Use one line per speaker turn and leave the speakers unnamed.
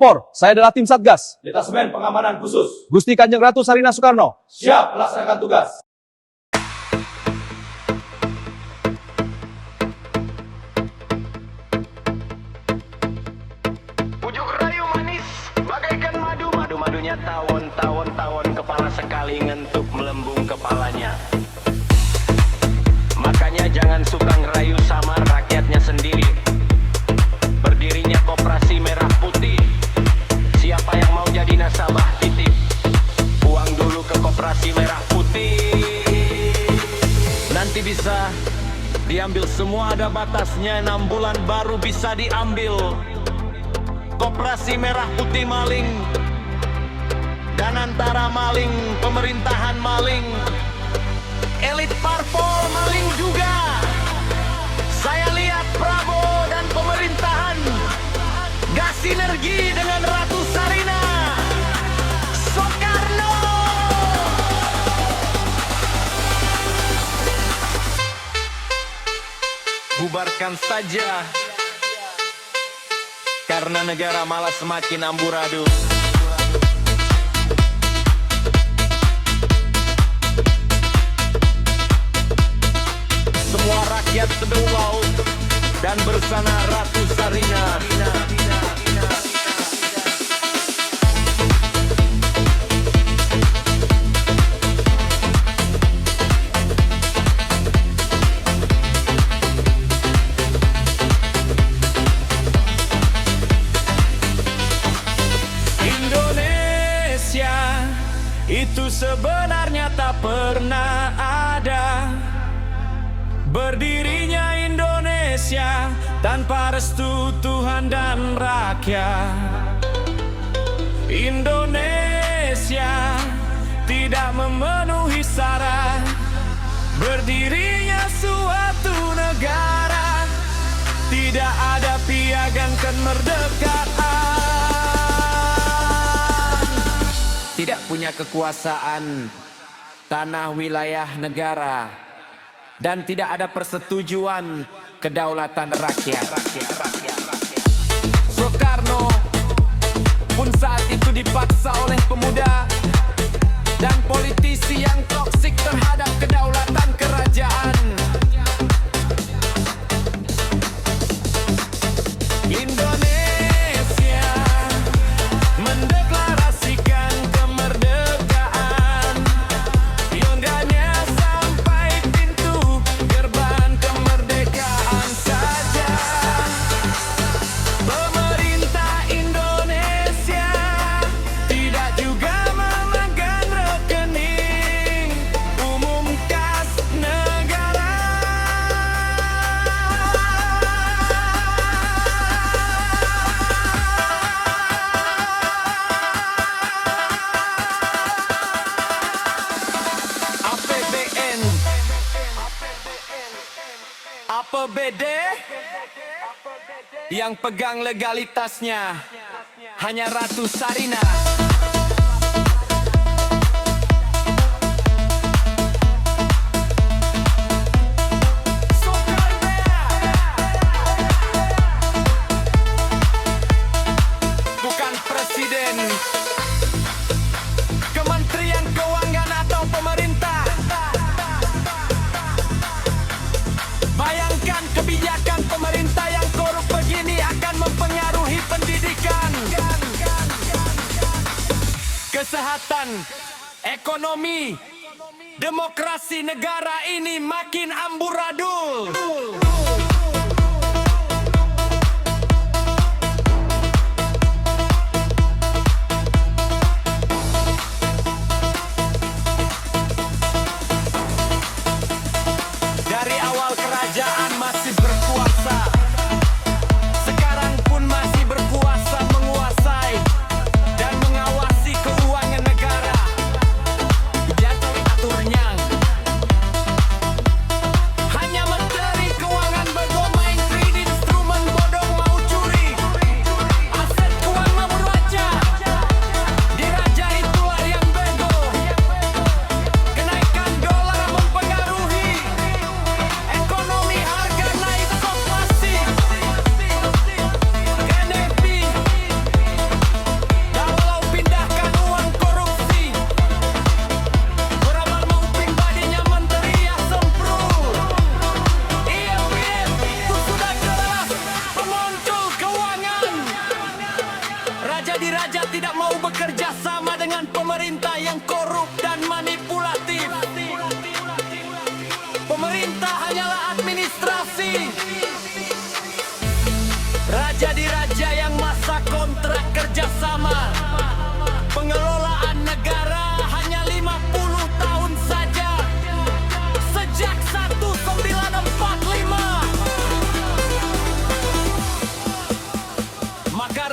Por, saya adalah tim Satgas.
Detasemen Pengamanan Khusus.
Gusti Kanjeng Ratu Sarina Soekarno.
Siap melaksanakan tugas.
Ujuk rayu manis, bagaikan madu. Madu-madunya tawon, kepala sekali ngentuk melembung kepalanya. Makanya jangan suka ngerayu sama rakyatnya sendiri. Berdirinya Koperasi Merah Putih. Siapa yang mau jadi nasabah titip uang dulu ke Koperasi Merah Putih. Nanti bisa diambil semua, ada batasnya, 6 bulan baru bisa diambil. Koperasi Merah Putih maling, dan antara maling, pemerintahan maling, elit parpol maling juga. Saya lihat Prabowo dan pemerintahan gak sinergi dengan Ratu Sarina Soekarno. Bubarkan saja, karena negara malah semakin amburadul. Semua rakyat teduh laut dan bersana Ratu Sarina. Indonesia itu sebenarnya tak pernah ada. Berdirinya Indonesia tanpa restu Tuhan dan rakyat. Indonesia tidak memenuhi syarat berdirinya suatu negara. Tidak ada piagam kemerdekaan. Tidak punya kekuasaan tanah wilayah negara. Dan tidak ada persetujuan kedaulatan rakyat. Soekarno pun saat itu dipaksa oleh pemuda dan politisi yang toksik terhadap kedaulatan kerajaan. Indonesia mendeklarasikan kemerdekaan. Yondanya sampai pintu gerbang kemerdekaan saja. Pemerintah Indonesia tidak juga memegang rekening umum kas negara. APBN, APBD, yang pegang legalitasnya hanya Ratu Sarina. Bukan presiden, Kementerian Keuangan atau pemerintah. Bayangkan kebijakan pemerintah yang korup begini akan mempengaruhi pendidikan, kesehatan, ekonomi, demokrasi negara ini makin amburadul. Dari awal kerajaan masih berkuasa, sekarang pun masih berkuasa menguasai dan mengawasi keuangan negara. Jatuh aturnya hanya Menteri Keuangan. demokrasi. Raja diraja yang masa kontrak kerjasama. Pengelolaan negara hanya 50 tahun saja. Sejak 1945. Maka